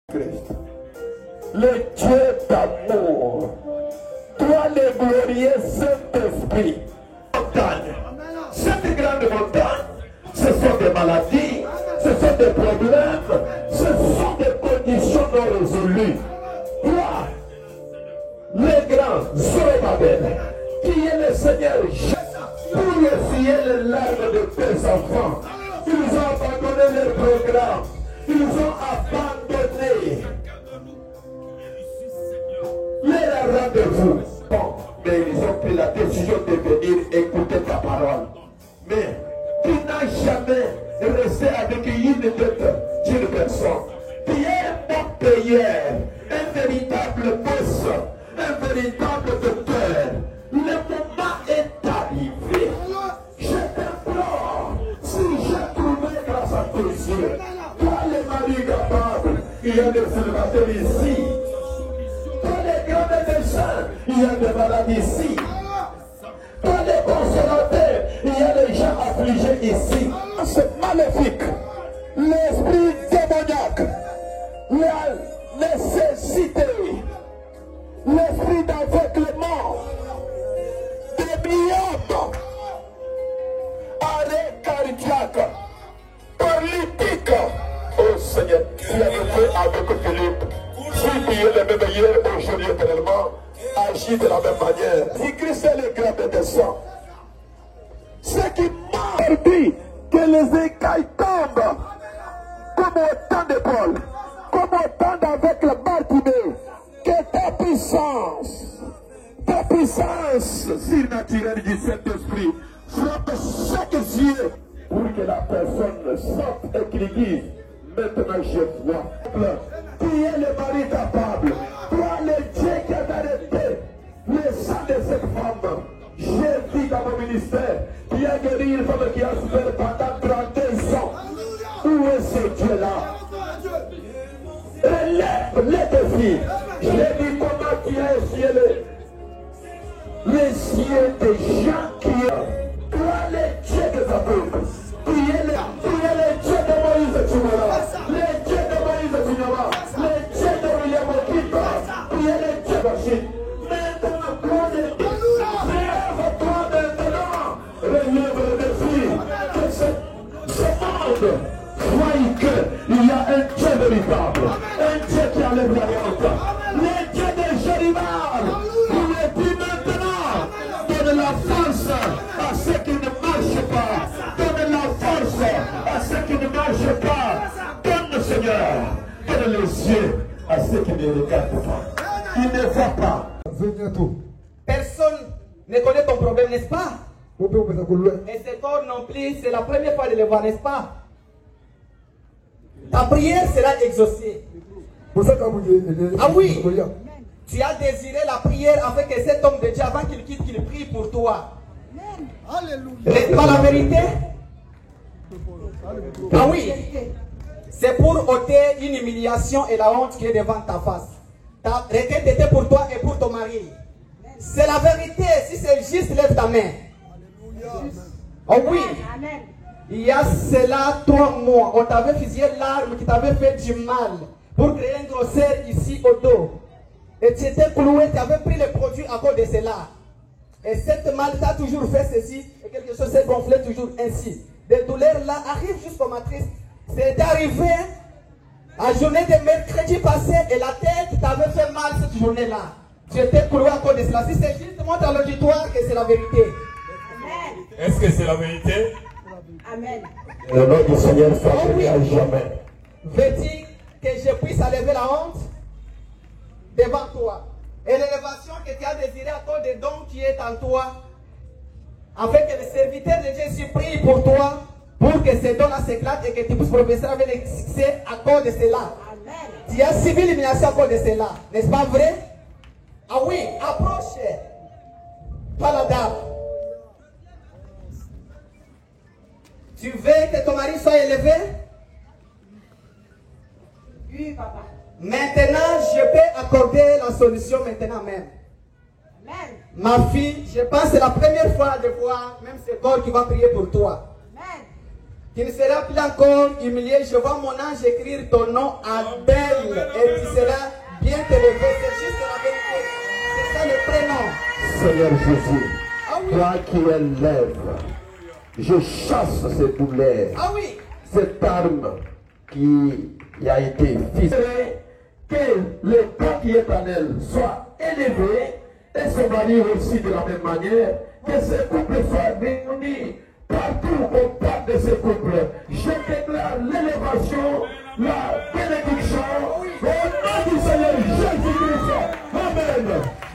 Christ, le Dieu d'amour, toi le glorieux Saint-Esprit, montagne, cette grande montagne, ce sont des maladies, ce sont des problèmes, ce sont des conditions non résolues. Toi, le grand Zorobabel, qui est le Seigneur, pour essuyer les larmes de tes enfants, ils ont abandonné leur programme, ils ont abandonné les rendez-vous. Bon, mais ils ont pris la décision de venir écouter ta parole. Mais tu n'as jamais resté avec une tête d'une personne. Tu es un bon payeur, un véritable boss, un véritable docteur. Le moment est arrivé. Je t'implore, si j'ai trouvé grâce à tes yeux, toi les maris capables, il y a des célibataires ici. Toi les grands médecins, il y a des malades ici. Toi les consolateurs, il y a des gens affligés ici. C'est maléfique. L'esprit démoniaque, la nécessité, l'esprit d'aveuglement, des myomes, arrêt cardiaque, paralytique. Oh Seigneur, tu as fait avec Philippe. Si tu es le même hier, aujourd'hui éternellement, agis de la même manière. Si Christ est le grand médecin, ce qui m'a dit que les écailles tombent comme autant d'épaules, comme autant d'avec le Bartimée, que ta puissance surnaturelle du Saint-Esprit frappe chaque yeux pour que la personne sorte et qu'il dise maintenant je vois. Tu es le mari capable, toi le Dieu qui a arrêté le sang de cette femme. J'ai vu dans mon ministère qui a guéri une femme qui a souffert pendant 32 ans. Où est ce Dieu-là? Relève les défis. Je dis comment tu as essuyé les yeux des gens qui ont. Toi le Dieu des aveugles. Tu es le Dieu de Moïse Tumora. Le Dieu de Moïse Tumora. Le Dieu de William Okiba. Tu es le Dieu de Chine. Maintenant, prends les défis. Lève-toi maintenant. Relève le défi. Que ce monde croit qu'il y a un Dieu véritable. Un Dieu qui enlève la honte. Le Dieu de Jéribal. Il est dit maintenant. Donne la force à ceux qui ne marchent pas. Donne la force à ceux qui ne marchent pas. Donne, Seigneur. Donne les yeux à ceux qui ne regardent pas. Qui ne voient pas. Personne ne connaît ton problème, n'est-ce pas? Et ces corps non plus, c'est la première fois de les voir, n'est-ce pas? Ta prière sera exaucée. Ah oui, tu as désiré la prière afin que cet homme de Dieu, avant qu'il quitte, qu'il prie pour toi. N'est-ce pas la vérité? Ah oui, c'est pour ôter une humiliation et la honte qui est devant ta face. Ta requête était pour toi et pour ton mari. C'est la vérité. Si c'est juste, lève ta main. Oh oui. Il y a cela 3 mois, on t'avait fusillé l'arme qui t'avait fait du mal pour créer une grosseur ici au dos. Et tu étais cloué, tu avais pris les produits à cause de cela. Et cette mal t'a toujours fait ceci, et quelque chose s'est gonflé toujours ainsi. Des douleurs là arrivent jusqu'au matrice. C'est arrivé à la journée de mercredi passé et la tête t'avait fait mal cette journée-là. Tu étais cloué à cause de cela. Si c'est juste, montre à l'auditoire que c'est la vérité. Est-ce que c'est la vérité? Amen. Le nom du Seigneur soit béni à jamais. Veux-tu que je puisse enlever la honte devant toi? Et l'élévation que tu as désirée à cause des dons qui est en toi, afin que le serviteur de Jésus prie pour toi, pour que ces dons-là s'éclatent et que tu puisses prophétiser avec le succès à cause de cela. Amen. Tu as subi l'humiliation à cause de cela. N'est-ce pas vrai? Ah oui, approche. Pas la dame. Tu veux que ton mari soit élevé? Oui, papa. Maintenant, je peux accorder la solution maintenant même. Amen. Ma fille, je pense que c'est la première fois de voir même ce corps qui va prier pour toi. Amen. Tu ne seras plus encore humilié. Je vois mon ange écrire ton nom Abel et tu seras bien élevé. C'est juste la vérité. C'est ça le prénom. Seigneur Jésus, Ah oui. toi qui élèves, je chasse ces douleurs, Ah oui. cette arme qui a été ficelée, que le corps qui est en elle soit élevé et se marie aussi de la même manière, que ces couples soient réunis. Partout on parle de ces couples, je déclare l'élévation, la bénédiction, au nom du Seigneur Jésus-Christ. Amen.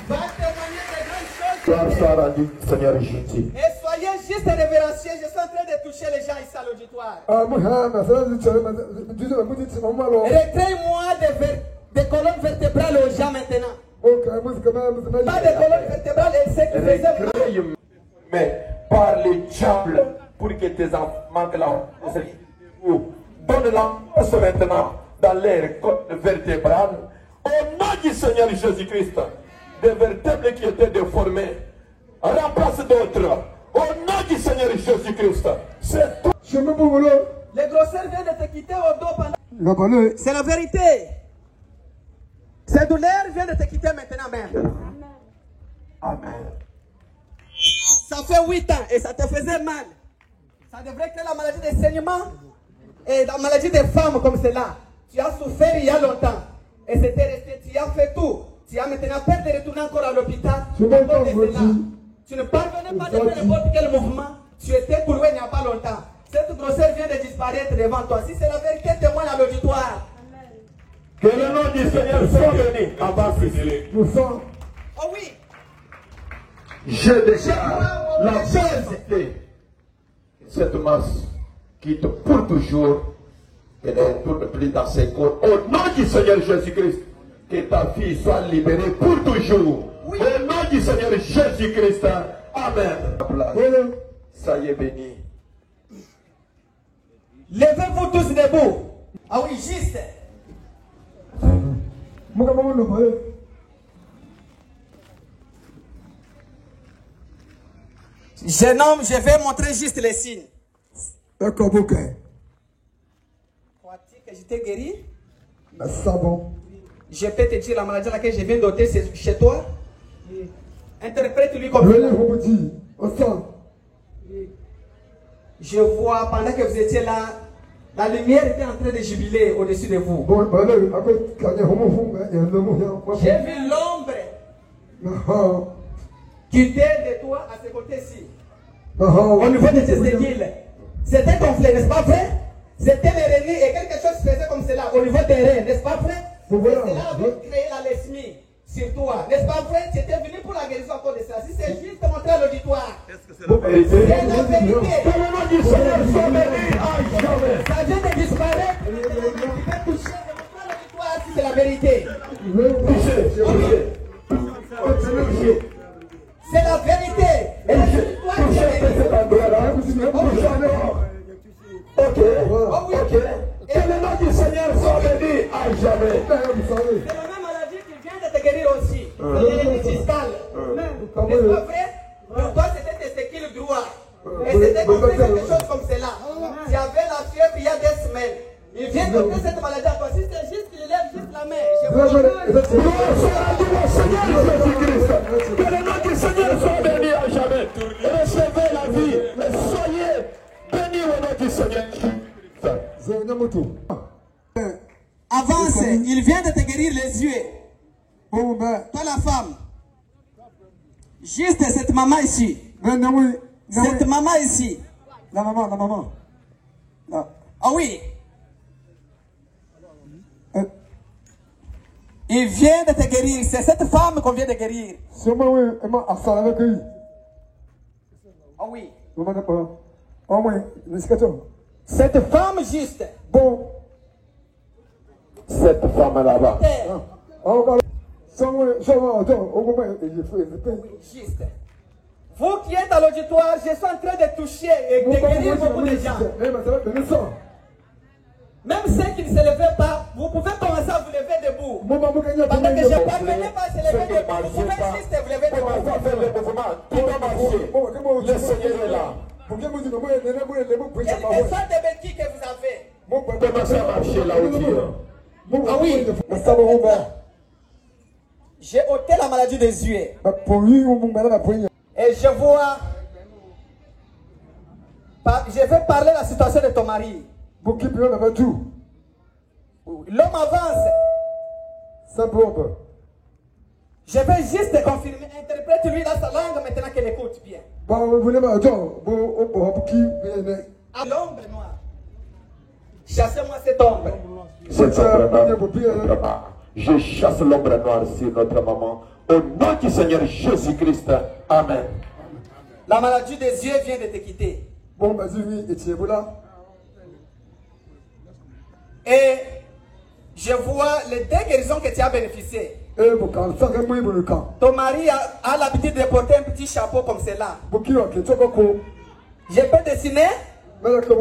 Va témoigner de grandes choses. Gloire soit rendue, Seigneur Jésus. Et soyez juste révérencieux. Je suis en train de toucher les gens ici à l'auditoire. Retraite-moi des colonnes vertébrales aux gens maintenant. Pas de colonnes vertébrales et ce qui faisait mal. Mais par les diables pour que tes enfants manquent la donne la force maintenant dans l'air vertébrale. Au nom du Seigneur Jésus-Christ, des vertèbres qui étaient déformées remplacent d'autres. Au nom du Seigneur Jésus-Christ, c'est tout. Les grosseurs viennent de te quitter au dos pendant. C'est la vérité. Ces douleurs viennent de te quitter maintenant même. Amen. Ça fait 8 ans et ça te faisait mal. Ça devrait créer la maladie des saignements et la maladie des femmes comme cela. Tu as souffert il y a longtemps et c'était resté. Tu as fait tout. Tu as maintenant peur de retourner encore à l'hôpital. Tu ne parvenais pas de faire n'importe quel mouvement. Tu étais cloué il n'y a pas longtemps. Cette grosseur vient de disparaître devant toi. Si c'est la vérité, témoigne à l'auditoire. Que le nom du Seigneur soit béni. Oh oui. Je déclare la vérité. Cette masse quitte pour toujours et ne retourne plus dans ses corps. Au nom du Seigneur Jésus-Christ, que ta fille soit libérée pour toujours. Oui. Au nom du Seigneur Jésus-Christ. Amen. Ça y est béni. Levez-vous tous debout. Ah oui, juste. Jeune homme, je vais montrer juste les signes. Crois-tu que je t'ai guéri? Je peux te dire la maladie à laquelle je viens d'ôter, c'est chez toi? Interprète-lui comme ça. Je vois, pendant que vous étiez là, la lumière était en train de jubiler au-dessus de vous. J'ai vu l'ombre quitter de toi à ce côté-ci. Au niveau de tes aiguilles. C'était gonflé, n'est-ce pas vrai? C'était les reins et quelque chose faisait comme cela au niveau des reins, n'est-ce pas vrai? Et cela avait créé la lesmie sur toi, n'est-ce pas vrai? Tu étais venu pour la guérison encore de ça. Si c'est juste montrer à l'auditoire. C'est la vérité. Ça vient de disparaître. Tu peux toucher, montrer à l'auditoire si c'est la vérité. C'est la vérité. Et l'auditoire, c'est la vérité. Ok. Que le nom du Seigneur soit béni à jamais. C'est la même maladie qui vient de te guérir aussi. C'est l'hérénie fiscale. N'est-ce pas vrai? Pour toi, c'était tes séquiles droits. Et c'était quelque chose comme cela. Tu avais la fièvre il y a des semaines. Il vient de faire cette maladie à toi. Si c'est juste qu'il lève juste la main. Je vous que le nom du Seigneur soit béni à jamais. Recevez la vie. Soyez bénis au nom du Seigneur. avance, il vient de te guérir les yeux. Toi la femme. Juste cette maman ici. Cette maman ici. La maman. Ah oui. Il vient de te guérir. C'est cette femme qu'on vient de guérir. Ah oui. Cette femme juste. Bon. Cette femme là-bas. Juste. Vous qui êtes à l'auditoire, je suis en train de toucher et de guérir beaucoup de gens. Même ceux qui ne se levaient pas, vous pouvez commencer à vous lever debout. Pendant que je ne parvenais pas à se lever debout, vous pouvez juste vous lever debout. Le Seigneur est là. Quelle que soit des béquilles que vous avez. Commencez à marcher là où tu es. Ah oui. J'ai ôté la maladie des yeux. Et je vois. Je vais parler de la situation de ton mari. L'homme avance. Je vais juste te confirmer. Interprète-lui dans sa langue maintenant qu'elle écoute bien. À l'ombre noire. Chassez-moi cette ombre. Je chasse l'ombre noire sur notre maman. Au nom du Seigneur Jésus-Christ. Amen. La maladie des yeux vient de te quitter. Et je vois les deux guérisons que tu as bénéficié. Ton mari a l'habitude de porter un petit chapeau comme cela. Je peux dessiner.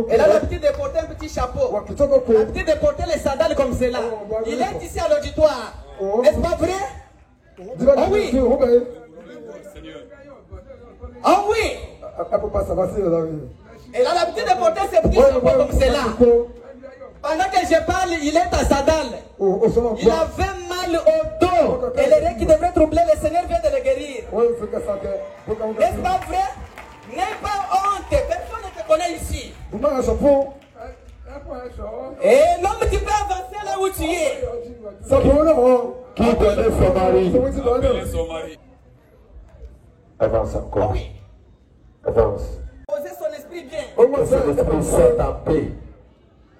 Elle a l'habitude de porter un petit chapeau. L'habitude de porter les sandales comme cela. Il est ici à l'auditoire. N'est-ce pas vrai? Oh oui. Oh oui. Elle a l'habitude de porter ce petit chapeau comme cela. Pendant que je parle, il est à sandales. Il avait mal au dos. Et les règles qui devraient troubler, le Seigneur vient de le guérir. N'est-ce pas vrai? N'aie pas honte. Personne ne te connaît ici. Et l'homme, tu peux avancer là où tu es. Qui connaît son mari? Avance encore. Oui. Avance. Posez son esprit bien. Que son esprit soit en paix.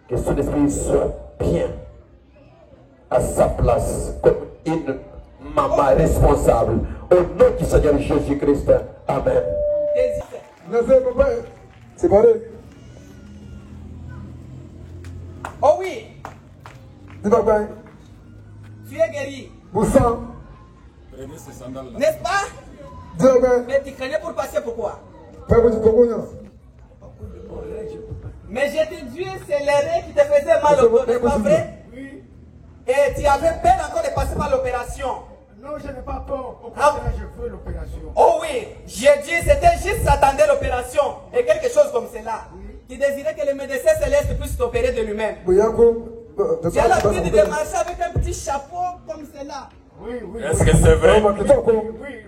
Que son esprit soit bien à sa place comme une maman responsable. Au nom du Seigneur Jésus-Christ. Amen. C'est pareil. Oh oui. Tu es guéri. N'est-ce pas? Mais tu craignais pour passer pourquoi? Mais j'ai dit Dieu, c'est l'erreur qui te faisait mal au dos, n'est-ce pas vrai? Oui. Et tu avais peur encore de passer par l'opération. Non, je n'ai pas peur. Au contraire, je veux l'opération. Oh oui, j'ai dit, c'était juste s'attendre l'opération et quelque chose comme cela. Oui. Tu désirais que le médecin céleste puisse t'opérer de lui-même. Tu as l'habitude de marcher avec un petit chapeau comme cela. Oui, oui. Est-ce que c'est vrai? Oui.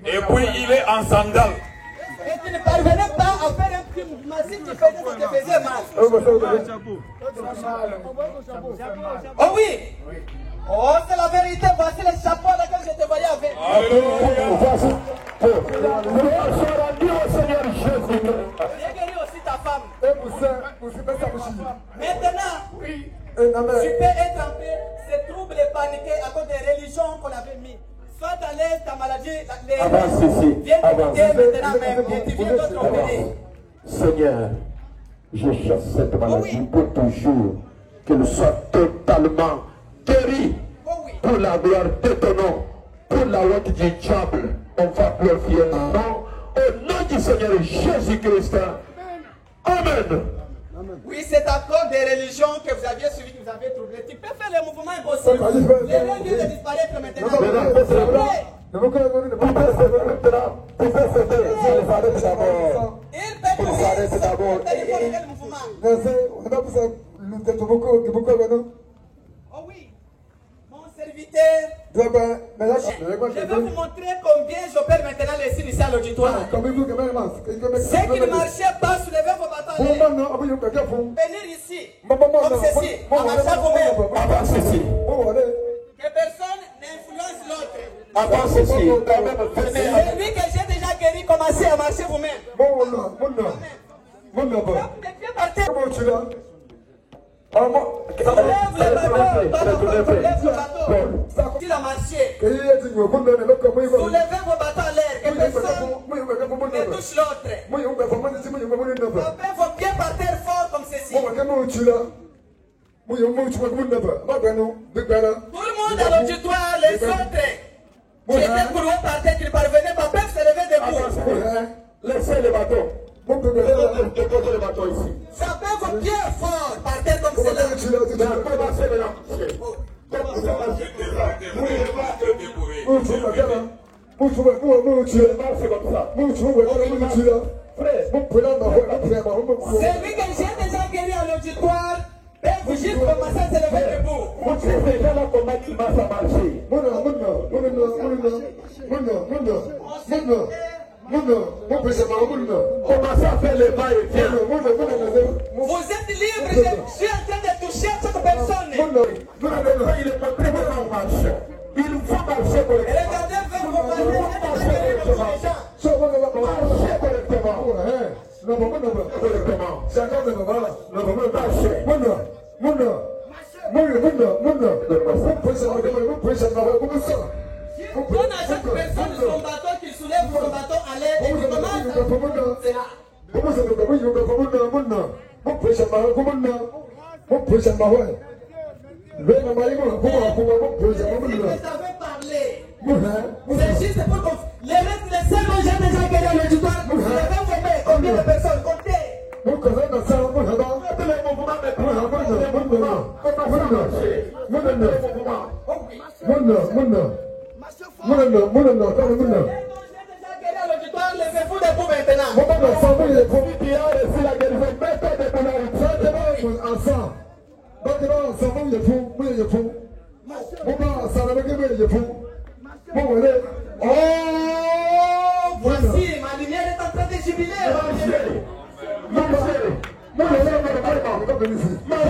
Et puis il est en sandales. Et tu ne parvenais pas à faire un petit mouvement. Si tu faisais, ça te faisait mal. Oh oui. Oh, c'est la vérité. Voici le chapeau dans lequel je te voyais avec. J'ai guéri aussi ta femme. Maintenant, tu peux être en paix. Ces troubles et paniqués à cause des religions qu'on avait mis. Sois à l'aise, ta maladie, les viens de quitter maintenant même. Et tu viens de t'opérer. Seigneur, je chasse cette maladie pour toujours. Qu'elle soit totalement guérie. Pour la gloire de ton nom. Pour la honte du diable. On va glorifier ton nom. Au nom du Seigneur Jésus-Christ. Amen. Oui, c'est à cause des religions que vous aviez suivies, que vous avez troublé. Tu peux faire les mouvements impossibles. Les règles viennent de disparaître maintenant. Oh oui, mon serviteur. Je vais vous montrer combien j'opère maintenant les signes ici à l'auditoire. Ceux qui ne marchaient pas, soulevez vos bâtons. Venir ici, comme ceci, en marchant vous-même. Que personne n'influence l'autre. C'est lui que j'ai déjà guéri, commencez à marcher vous-même. Lève le bateau. Il a marché. Soulevez vos bateaux à l'air. Que personne ne touche l'autre. Tapez vos pieds par terre fort comme ceci. Tout le monde à l'auditoire, les autres qui étaient courbés par terre, qui ne parvenaient pas, peuvent se lever debout. Laissez le bateau. Déposez le bateau ici. Tapez vos pieds fort par terre comme cela. Commencez maintenant. Celui que j'ai déjà guéri à l'auditoire, peut juste commencer à se lever debout. Vous savez déjà là comment il va marcher. Commencez à faire le va-et-vient. Vous êtes libre, je suis en train de toucher chaque personne. Il est pas très bon en marche. Il faut marcher correctement. Regardez vers vos parents, Marchez correctement. on a chaque personne son bâton qui soulève son bâton à l'air et qui commence. C'est là. Si vous savez parler, c'est juste pour que les restes, les seuls dont j'ai déjà guéri à l'auditoire, vous devez vous mettre combien de personnes, comptez. Levez-vous debout maintenant. Oh, voici, ma lumière est en train de jubiler. Vous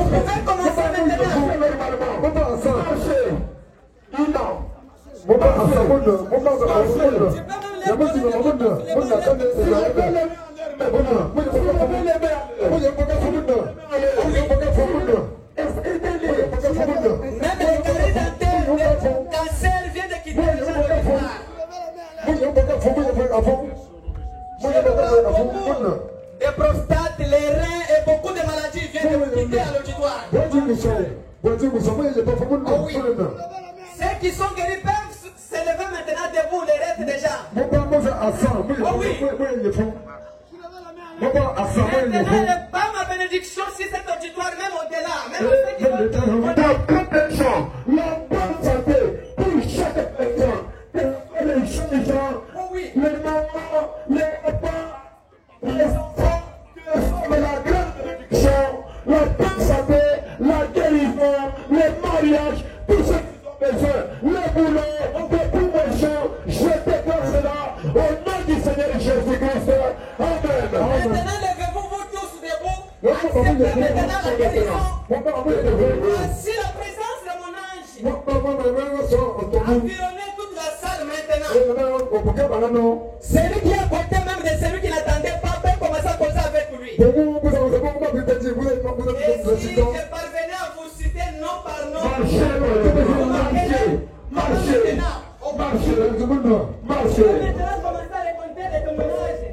pouvez commencer même les carrés dentaires, le cancer vient de quitter les gens de l'auditoire. Des prostates, les reins et beaucoup de maladies viennent de quitter à l'auditoire. Oh oui. Ceux qui sont guéris peuvent se lever maintenant debout, les restes déjà. Oh oui. Maintenant, pas ma bénédiction si cet auditoire, même au-delà, même ceux qui vont... Oh oui. Les mamans, les papas, les enfants, la grande bénédiction, la bonne santé, la guérison, les mariages, tout ce qu'ils ont besoin, les boulots, les promotions, je déclare cela au nom du Seigneur Jésus-Christ. Amen. Maintenant, levez-vous vous tous debout. Acceptez maintenant la guérison. Voici la présence de mon ange. Environnez toute la salle maintenant. Celui qui est à côté même de celui qui n'attendait pas peut commencer à causer avec lui. Et si je parvenais à vous citer nom par nom, marchez. Maintenant, commencez à raconter des témoignages.